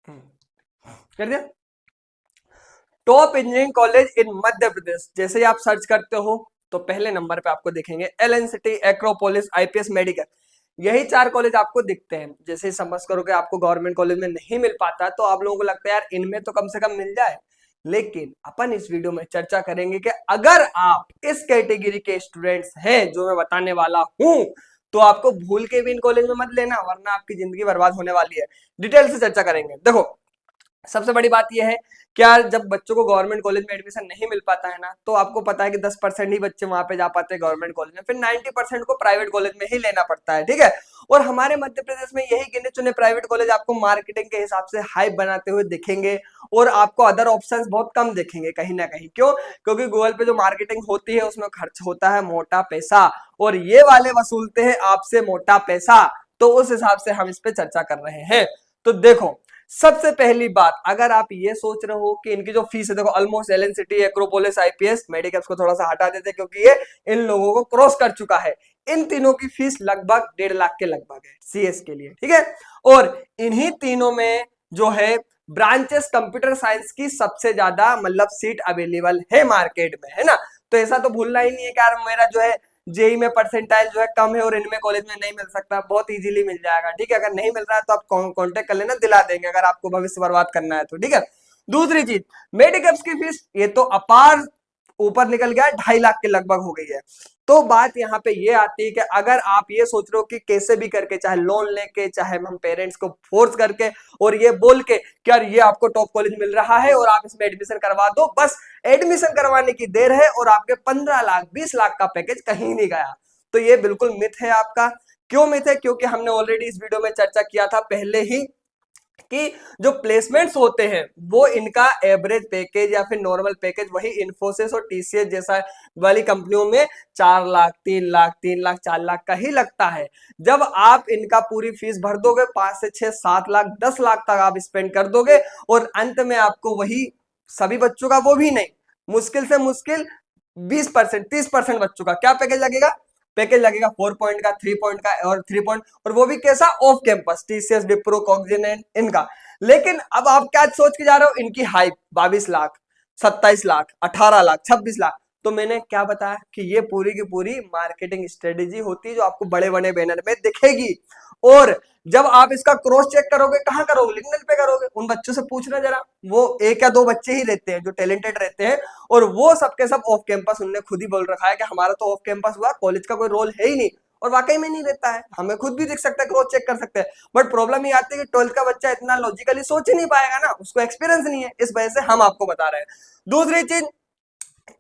कर दिया। Top engineering college in Madhya Pradesh, जैसे ही आप सर्च करते हो तो पहले नंबर पे आपको दिखेंगे एलएनसिटी, एक्रोपोलिस, आईपीएस, मेडिकल। यही चार कॉलेज आपको दिखते हैं। जैसे ही समझ करो कि आपको गवर्नमेंट कॉलेज में नहीं मिल पाता तो आप लोगों को लगता है यार इनमें तो कम से कम मिल जाए। लेकिन अपन इस वीडियो में चर्चा करेंगे कि अगर आप इस कैटेगरी के स्टूडेंट्स हैं जो मैं बताने वाला हूं, तो आपको भूल के भी इन कॉलेज में मत लेना, वरना आपकी जिंदगी बर्बाद होने वाली है। डिटेल से चर्चा करेंगे। देखो, सबसे बड़ी बात यह है कि यार जब बच्चों को गवर्नमेंट कॉलेज में एडमिशन नहीं मिल पाता है ना, तो आपको पता है कि 10% ही बच्चे वहां पे जा पाते हैं गवर्नमेंट कॉलेज में, फिर 90% को प्राइवेट कॉलेज में ही लेना पड़ता है। ठीक है। और हमारे मध्य प्रदेश में यही गिने चुने प्राइवेट कॉलेज आपको मार्केटिंग के हिसाब से हाइप बनाते हुए दिखेंगे, और आपको अदर ऑप्शंस बहुत कम दिखेंगे कहीं ना कहीं। क्यों? क्योंकि गूगल पे जो मार्केटिंग होती है उसमें खर्च होता है मोटा पैसा, और ये वाले वसूलते हैं आपसे मोटा पैसा। तो उस हिसाब से हम इस पे चर्चा कर रहे हैं। तो देखो, सबसे पहली बात, अगर आप ये सोच रहे हो कि इनकी जो फीस है, देखो ऑलमोस्ट एलएनसिटी, एक्रोपोलिस, आईपीएस, मेडिकल्स को थोड़ा सा हटा देते हैं क्योंकि ये इन लोगों को क्रॉस कर चुका है। इन तीनों की फीस लगभग 1.5 लाख के लगभग है सीएस के लिए। ठीक है। और इन्हीं तीनों में जो है ब्रांचेस कंप्यूटर साइंस की सबसे ज्यादा मतलब सीट अवेलेबल है मार्केट में, है ना। तो ऐसा तो भूलना ही नहीं है कि यार मेरा जो है जेई में परसेंटाइल जो है कम है और इनमें कॉलेज में नहीं मिल सकता, बहुत इजीली मिल जाएगा। ठीक है। अगर नहीं मिल रहा है तो आप कांटेक्ट कर लेना, दिला देंगे अगर आपको भविष्य बर्बाद करना है तो। ठीक है। दूसरी चीज, मेडिकल्स की फीस ये तो अपार ऊपर निकल गया, 2.5 लाख के लगभग हो गई है। तो बात यहाँ पे ये आती है कि अगर आप ये सोच रहे हो कि कैसे भी करके, चाहे लोन लेके, चाहे हम पेरेंट्स को फोर्स करके और ये बोल के कि यार ये आपको टॉप कॉलेज मिल रहा है और आप इसमें एडमिशन करवा दो, बस एडमिशन करवाने की देर है और आपके 15 लाख 20 लाख का पैकेज कहीं नहीं गया, तो ये बिल्कुल मिथ है आपका। क्यों मिथ है? क्योंकि हमने ऑलरेडी इस वीडियो में चर्चा किया था पहले ही कि जो प्लेसमेंट्स होते हैं वो इनका एवरेज पैकेज या फिर नॉर्मल पैकेज वही इन्फोसिस और टीसीएस जैसा वाली कंपनियों में 4 लाख, 3 लाख, 3 लाख, 4 लाख का ही लगता है। जब आप इनका पूरी फीस भर दोगे, 5 से 6, 7 लाख, 10 लाख तक आप स्पेंड कर दोगे, और अंत में आपको वही सभी बच्चों का, वो भी नहीं, मुश्किल से मुश्किल 20%, 30% बच्चों का क्या पैकेज लगेगा? पैकेज लगेगा 4 पॉइंट का, 3 पॉइंट का और 3 पॉइंट, और वो भी कैसा? Off campus, TCS, Wipro, Cognizant इनका। लेकिन अब आप क्या सोच के जा रहे हो? इनकी हाइप 22 लाख, 27 लाख, 18 लाख, 26 लाख। तो मैंने क्या बताया कि ये पूरी की पूरी मार्केटिंग स्ट्रेटेजी होती है जो आपको बड़े बड़े बैनर में दिखेगी। और जब आप इसका क्रॉस चेक करोगे, कहां करोगे? लिंक्डइन पे करोगे। उन बच्चों से पूछना जरा, वो 1 या 2 बच्चे ही रहते हैं जो टैलेंटेड रहते हैं, और वो सबके सब ऑफ कैंपस, उनने खुद ही बोल रखा है कि हमारा तो ऑफ कैंपस हुआ, कॉलेज का कोई रोल है ही नहीं। और वाकई में नहीं रहता है, हमें खुद भी दिख सकता है, क्रॉस चेक कर सकते हैं। बट प्रॉब्लम ये आती है कि 12th का बच्चा इतना लॉजिकली सोच ही नहीं पाएगा ना, उसको एक्सपीरियंस नहीं है, इस वजह से हम आपको बता रहे हैं। दूसरी चीज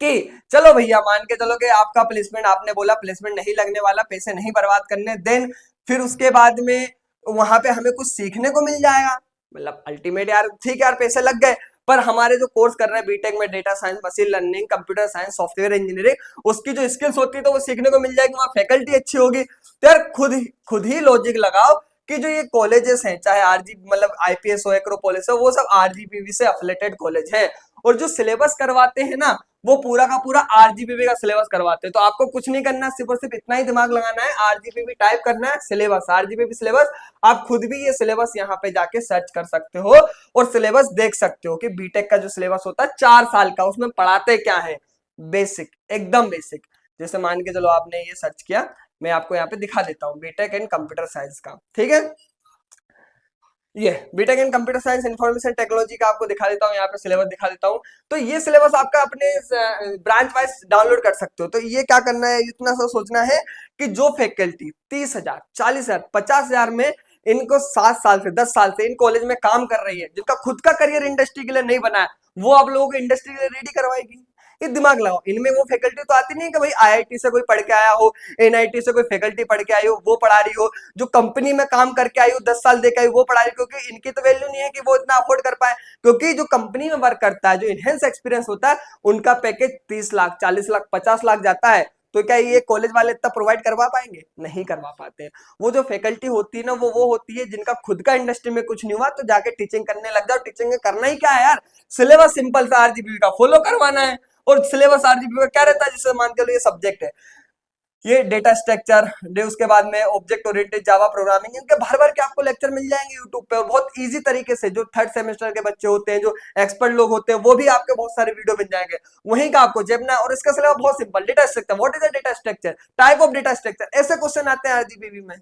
कि चलो भैया मान के चलो कि आपका प्लेसमेंट, आपने बोला प्लेसमेंट नहीं लगने वाला, पैसे नहीं बर्बाद करने, देन फिर उसके बाद में वहां पे हमें कुछ सीखने को मिल जाएगा। मतलब अल्टीमेट यार ठीक है यार, पैसे लग गए, पर हमारे जो कोर्स कर रहे हैं बीटेक में, data science, machine learning, computer science, software engineering, उसकी जो स्किल्स होती है तो वो सीखने को मिल जाएगी, वहां फैकल्टी अच्छी होगी। तो यार खुद ही लॉजिक लगाओ कि जो ये कॉलेजेस हैं, चाहे आरजी मतलब आईपीएस हो, एक्रोपोलिस हो, वो सब आरजीपीवी से अफिलेटेड कॉलेज है, और जो सिलेबस करवाते हैं ना वो पूरा का पूरा आरजीपीवी का सिलेबस करवाते हैं। तो आपको कुछ नहीं करना, सिर्फ और सिर्फ इतना ही दिमाग लगाना है, आरजीपीवी टाइप करना है, सिलेबस, आरजीपीवी सिलेबस। आप खुद भी ये सिलेबस यहाँ पे जाके सर्च कर सकते हो और सिलेबस देख सकते हो कि बीटेक का जो सिलेबस होता है 4 साल का, उसमें पढ़ाते क्या है? बेसिक, एकदम बेसिक। जैसे मान के चलो आपने ये सर्च किया, मैं आपको यहाँ पे दिखा देता हूँ, बीटेक इन कंप्यूटर साइंस का। ठीक है। ये BTech in computer science information technology का आपको दिखा देता हूँ, यहाँ पे सिलेबस दिखा देता हूँ। तो ये सिलेबस आपका अपने ब्रांच वाइज डाउनलोड कर सकते हो। तो ये क्या करना है, इतना सा सोचना है कि जो फैकल्टी 30,000, 40,000, 50,000 में इनको 7 साल से 10 साल से इन कॉलेज में काम कर रही है, जिनका खुद का करियर इंडस्ट्री के लिए नहीं बना है, वो आप लोगों को इंडस्ट्री के लिए रेडी करवाएगी। ये दिमाग लगाओ, इनमें वो फैकल्टी तो आती नहीं है कि भाई आईआईटी से कोई पढ़ के आया हो, एनआईटी से कोई फैकल्टी पढ़ के आई हो वो पढ़ा रही हो, जो कंपनी में काम करके आई हो 10 साल देकर आई वो पढ़ा रही, क्योंकि इनकी तो वैल्यू नहीं है कि वो इतना अफोर्ड कर पाए। क्योंकि जो कंपनी में वर्क करता है, जो इनहेंस एक्सपीरियंस होता है, उनका पैकेज 30 लाख, 40 लाख, 50 लाख जाता है। तो क्या ये कॉलेज वाले इतना प्रोवाइड करवा पाएंगे? नहीं करवा पाते। वो जो फैकल्टी होती है ना, वो होती है जिनका खुद का इंडस्ट्री में कुछ नहीं हुआ तो जाके टीचिंग करने लग जाओ। टीचिंग करना ही क्या है यार, सिलेबस सिंपल सा आरजीबी का फॉलो करवाना है। और सिलेबस आरजीबी का क्या रहता है, जिससे मान के लो ये सब्जेक्ट है, ये डेटा स्ट्रक्चर, उसके बाद में ऑब्जेक्ट ओरिएंटेड जावा प्रोग्रामिंग, इनके भर भर के आपको लेक्चर मिल जाएंगे यूट्यूब पे, और बहुत इजी तरीके से। जो थर्ड सेमेस्टर के बच्चे होते हैं, जो एक्सपर्ट लोग होते हैं, वो भी आपके बहुत सारे वीडियो मिल जाएंगे वहीं का आपको जेबना। और इसका सिलेबस बहुत simple, data structure, what is a data structure, type of data structure, ऐसे क्वेश्चन आते हैं आरजीबीवी में।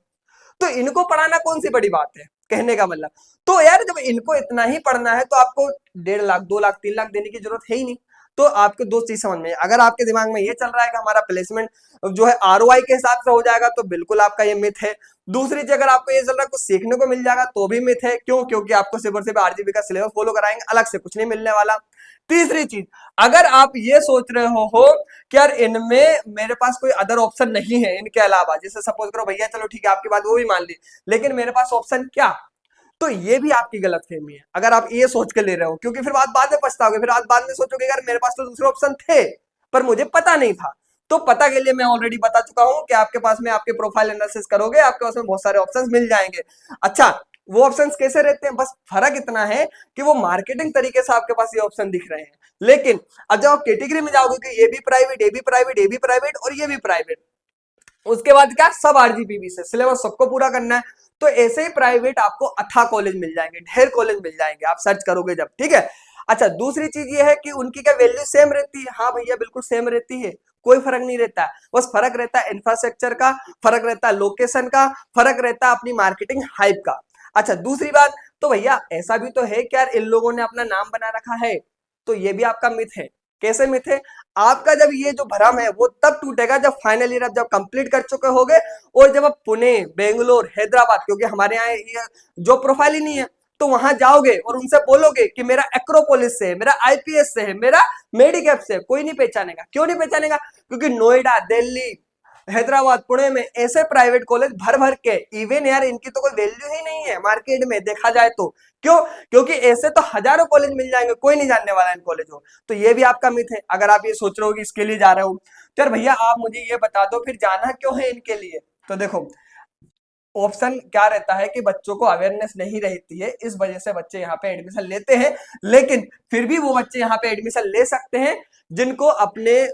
तो इनको पढ़ाना कौन सी बड़ी बात है, कहने का मतलब। तो यार जब इनको इतना ही पढ़ना है तो आपको 1.5 लाख 2 लाख 3 लाख देने की जरूरत है ही नहीं। तो आपको दो चीज समझ में, अगर आपके दिमाग में ये चल रहा है कि हमारा प्लेसमेंट जो है आरओआई के हिसाब से हो जाएगा, तो बिल्कुल आपका ये मिथ है। दूसरी चीज, अगर आपको ये चल रहा है कुछ सीखने को मिल जाएगा, तो भी मिथ है। क्यों? क्योंकि आपको सिर्फ और सिर्फ आरजीबी का सिलेबस फॉलो कराएंगे, अलग से कुछ नहीं मिलने वाला। तीसरी चीज, अगर आप ये सोच रहे हो कि यार इनमें मेरे पास कोई अदर ऑप्शन नहीं है इनके अलावा, जैसे सपोज करो भैया चलो ठीक है आपकी बात वो भी मान ली, लेकिन मेरे पास ऑप्शन क्या, तो ये भी आपकी गलतफहमी है अगर आप ये सोच के ले रहे हो। क्योंकि फिर बाद में पछताओगे, फिर आप बाद में सोचोगे यार मेरे पास तो दूसरे ऑप्शन थे पर मुझे पता नहीं था। तो पता के लिए मैं ऑलरेडी बता चुका हूं कि आपके पास में, आपके प्रोफाइल एनालिसिस करोगे, आपके पास में बहुत सारे ऑप्शंस मिल जाएंगे। अच्छा, वो ऑप्शंस कैसे रहते हैं, बस फर्क इतना है कि वो मार्केटिंग तरीके से आपके पास ये ऑप्शन दिख रहे हैं। लेकिन अब जब आप कैटेगरी में जाओगे कि ये भी प्राइवेट, ये भी प्राइवेट, ये भी प्राइवेट और ये भी प्राइवेट, उसके बाद क्या, सब आरजीपीवी से सिलेबस सबको पूरा करना है, तो ऐसे ही प्राइवेट आपको अथाह कॉलेज मिल जाएंगे, ढेर कॉलेज मिल जाएंगे आप सर्च करोगे जब, ठीक है। अच्छा, दूसरी चीज ये है कि उनकी क्या वैल्यू सेम रहती है, हाँ भैया बिल्कुल सेम रहती है, कोई फर्क नहीं रहता। बस फर्क रहता है इंफ्रास्ट्रक्चर का, फर्क रहता है लोकेशन का, फर्क रहता है अपनी मार्केटिंग हाइप का। अच्छा, दूसरी बात, तो भैया ऐसा भी तो है कि यार इन लोगों ने अपना नाम बना रखा है, तो ये भी आपका मिथ है। कैसे मिथ है? आपका जब ये जो भ्रम है वो तब टूटेगा जब फाइनल ईयर आप जब कंप्लीट कर चुके होगे, और जब आप पुणे, बेंगलोर, हैदराबाद, क्योंकि हमारे यहाँ ये जो प्रोफाइल ही नहीं है, तो वहां जाओगे और उनसे बोलोगे कि मेरा एक्रोपोलिस से है, मेरा आईपीएस से है, मेरा मेडिकैप से है, कोई नहीं पहचानेगा। क्यों नहीं पहचानेगा? क्योंकि नोएडा, दिल्ली, हैदराबाद, पुणे में ऐसे प्राइवेट कॉलेज भर भर के, इवन यार इनकी तो कोई वैल्यू ही नहीं है मार्केट में देखा जाए तो। क्यों? क्योंकि ऐसे तो हजारों कॉलेज मिल जाएंगे, कोई नहीं जानने वाला इन कॉलेजों। तो ये भी आपका मिथ है अगर आप ये सोच रहे हो कि इसके लिए जा रहे हो। तो यार भैया आप मुझे ये बता दो फिर जाना क्यों है इनके लिए। तो देखो, ऑप्शन क्या रहता है कि बच्चों को अवेयरनेस नहीं रहती है, इस वजह से बच्चे यहाँ पे एडमिशन लेते हैं। लेकिन फिर भी वो बच्चे यहाँ पे एडमिशन ले सकते हैं जिनको अपने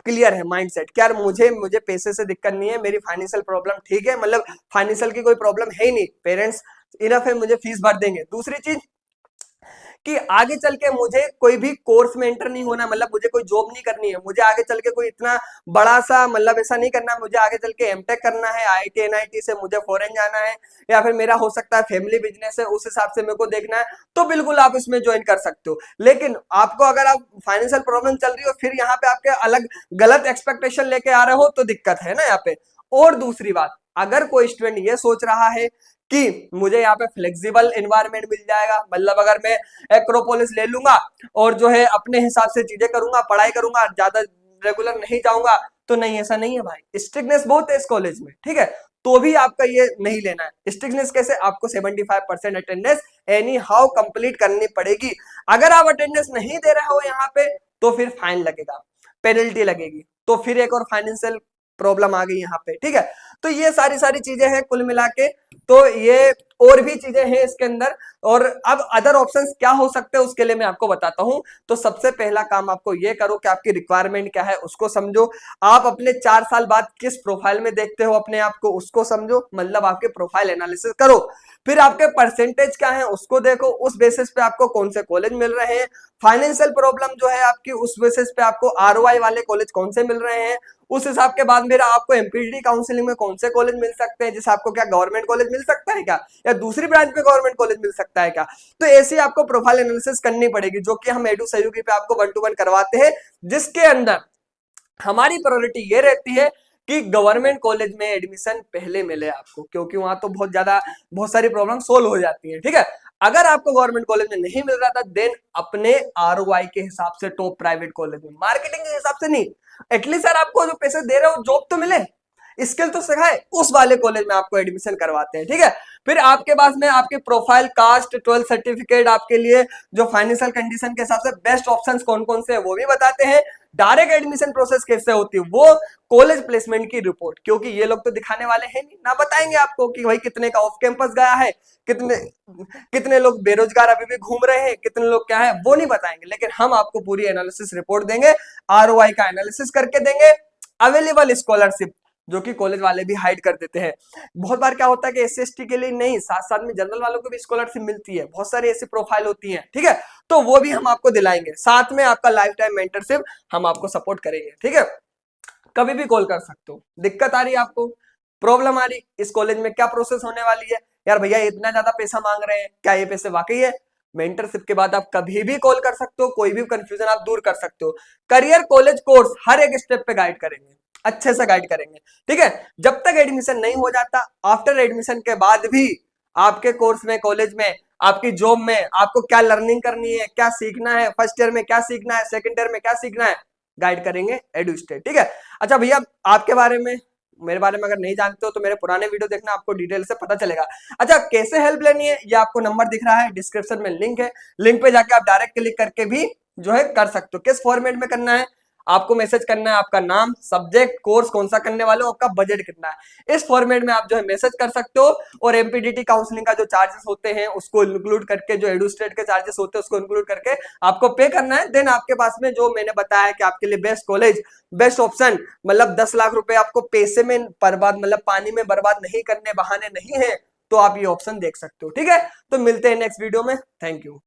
क्लियर है माइंडसेट कि यार मुझे मुझे पैसे से दिक्कत नहीं है, मेरी फाइनेंशियल प्रॉब्लम ठीक है, मतलब फाइनेंशियल की कोई प्रॉब्लम है ही नहीं, पेरेंट्स इनफ है, मुझे फीस भर देंगे। दूसरी चीज कि आगे चल के मुझे कोई भी कोर्स में एंटर नहीं होना, मतलब मुझे कोई जॉब नहीं करनी है, मुझे आगे चल के कोई इतना बड़ा सा मतलब ऐसा नहीं करना, मुझे आगे चल के एमटेक करना है आईआईटी एनआईटी से, मुझे फॉरेन जाना है, या फिर मेरा हो सकता है फैमिली बिजनेस है उस हिसाब से मेरे को देखना है, तो बिल्कुल आप इसमें ज्वाइन कर सकते हो। लेकिन आपको अगर आप फाइनेंशियल प्रॉब्लम चल रही हो फिर यहाँ पे आपके अलग गलत एक्सपेक्टेशन लेके आ रहे हो तो दिक्कत है ना यहाँ पे। और दूसरी बात, अगर कोई स्टूडेंट ये सोच रहा है कि मुझे यहाँ पे फ्लेक्सिबल एनवायरनमेंट मिल जाएगा, मतलब अगर मैं एक्रोपोलिस ले लूंगा और जो है अपने हिसाब से चीजें करूंगा, पढ़ाई करूंगा, ज्यादा रेगुलर नहीं जाऊंगा, तो नहीं, ऐसा नहीं है भाई। स्ट्रिक्टनेस बहुत है इस कॉलेज में, ठीक है, तो भी आपका ये नहीं लेना है। स्ट्रिक्टनेस कैसे? आपको 75% अटेंडेंस एनी हाउ कंप्लीट करनी पड़ेगी। अगर आप अटेंडेंस नहीं दे रहे हो यहाँ पे तो फिर फाइन लगेगा, पेनल्टी लगेगी, तो फिर एक और फाइनेंशियल प्रॉब्लम आ गई यहाँ पे, ठीक है। तो ये सारी सारी चीजें हैं कुल मिला के, तो ये और भी चीजें हैं इसके अंदर। और अब अदर ऑप्शंस क्या हो सकते हैं उसके लिए मैं आपको बताता हूं। तो सबसे पहला काम आपको ये करो कि आपकी रिक्वायरमेंट क्या है उसको समझो, आप अपने 4 साल बाद किस प्रोफाइल में देखते हो अपने आप को उसको समझो, मतलब आपके प्रोफाइल एनालिसिस करो। फिर आपके परसेंटेज क्या है उसको देखो, उस बेसिस पे आपको कौन से कॉलेज मिल रहे हैं। फाइनेंशियल प्रॉब्लम जो है आपकी, उस बेसिस पे आपको आरओआई वाले कॉलेज कौन से मिल रहे हैं, उस हिसाब के बाद मेरा आपको एमपीडी काउंसलिंग में कौन से कॉलेज मिल सकते हैं, जैसे आपको क्या गवर्नमेंट कॉलेज मिल सकता है क्या, या दूसरी ब्रांच में गवर्नमेंट कॉलेज मिल सकता है क्या। तो ऐसी आपको प्रोफाइल एनालिसिस करनी पड़ेगी, जो कि हम एडू सहयोगी पे आपको 1 to 1 करवाते हैं, जिसके अंदर हमारी प्रायोरिटी ये रहती है कि गवर्नमेंट कॉलेज में एडमिशन पहले मिले आपको, क्योंकि वहां तो बहुत सारी प्रॉब्लम सोल्व हो जाती है, ठीक है। अगर आपको गवर्नमेंट कॉलेज में नहीं मिल रहा था, देन अपने आरओआई के हिसाब से टॉप प्राइवेट कॉलेज में, मार्केटिंग के हिसाब से नहीं, एटलीस्ट सर आपको जो पैसे दे रहे हो जॉब तो मिले, स्किल तो सिखाए, उस वाले कॉलेज में आपको एडमिशन करवाते हैं, ठीक है। फिर आपके पास में आपके प्रोफाइल, कास्ट, 12 सर्टिफिकेट, आपके लिए जो फाइनेंशियल कंडीशन के हिसाब से बेस्ट ऑप्शंस कौन कौन से है वो भी बताते हैं। डायरेक्ट एडमिशन प्रोसेस कैसे होती है, वो कॉलेज प्लेसमेंट की रिपोर्ट, क्योंकि ये लोग तो दिखाने वाले हैं नहीं, ना बताएंगे आपको कि भाई कितने का ऑफ कैंपस गया है, कितने कितने लोग बेरोजगार अभी भी घूम रहे हैं, कितने लोग क्या है वो नहीं बताएंगे, लेकिन हम आपको पूरी एनालिसिस रिपोर्ट देंगे, आरओआई का एनालिसिस करके देंगे, अवेलेबल स्कॉलरशिप, जो कि कॉलेज वाले भी हाइड कर देते हैं। बहुत बार क्या होता है कि SC ST के लिए नहीं, साथ साथ में जनरल वालों को भी स्कॉलरशिप मिलती है, बहुत सारी ऐसी प्रोफाइल होती है, ठीक है, तो वो भी हम आपको दिलाएंगे, साथ में आपका लाइफ टाइम मेंटरशिप हम आपको सपोर्ट करेंगे, ठीक है। कभी भी कॉल कर सकते हो, दिक्कत आ रही है आपको, प्रॉब्लम आ रही, इस कॉलेज में क्या प्रोसेस होने वाली है, यार भैया इतना ज्यादा पैसा मांग रहे हैं, क्या ये पैसे वाकई है, मेंटरशिप के बाद आप कभी भी कॉल कर सकते हो, कोई भी कंफ्यूजन आप दूर कर सकते हो। करियर कॉलेज कोर्स हर एक स्टेप पे गाइड करेंगे, अच्छे से गाइड करेंगे, ठीक है। जब तक एडमिशन नहीं हो जाता, आफ्टर एडमिशन के बाद भी आपके कोर्स में, कॉलेज में, आपकी जॉब में आपको क्या लर्निंग करनी है, क्या सीखना है, फर्स्ट ईयर में क्या सीखना है, सेकंड ईयर में क्या सीखना है, गाइड करेंगे एडू स्टेट, ठीक है। अच्छा भैया, आपके बारे में, मेरे बारे में अगर नहीं जानते हो तो मेरे पुराने वीडियो देखना, आपको डिटेल से पता चलेगा। अच्छा, कैसे हेल्प लेनी है, ये आपको नंबर दिख रहा है, डिस्क्रिप्शन में लिंक है, लिंक पे जाके आप डायरेक्ट क्लिक करके भी जो है कर सकते हो। किस फॉर्मेट में करना है, आपको मैसेज करना है आपका नाम, सब्जेक्ट, कोर्स कौन सा करने वाले हो, आपका बजट कितना है, इस फॉर्मेट में आप जो है मैसेज कर सकते हो। और MPTT काउंसलिंग का जो चार्जेस होते हैं उसको इंक्लूड करके, जो एडू स्टेट के चार्जेस होते हैं उसको इंक्लूड करके आपको पे करना है। देन आपके पास में जो मैंने बताया कि आपके लिए बेस्ट कॉलेज, बेस्ट ऑप्शन, मतलब 10 लाख रुपए आपको पैसे में बर्बाद, मतलब पानी में बर्बाद नहीं करने, बहाने नहीं है, तो आप ये ऑप्शन देख सकते हो, ठीक है। तो मिलते हैं नेक्स्ट वीडियो में, थैंक यू।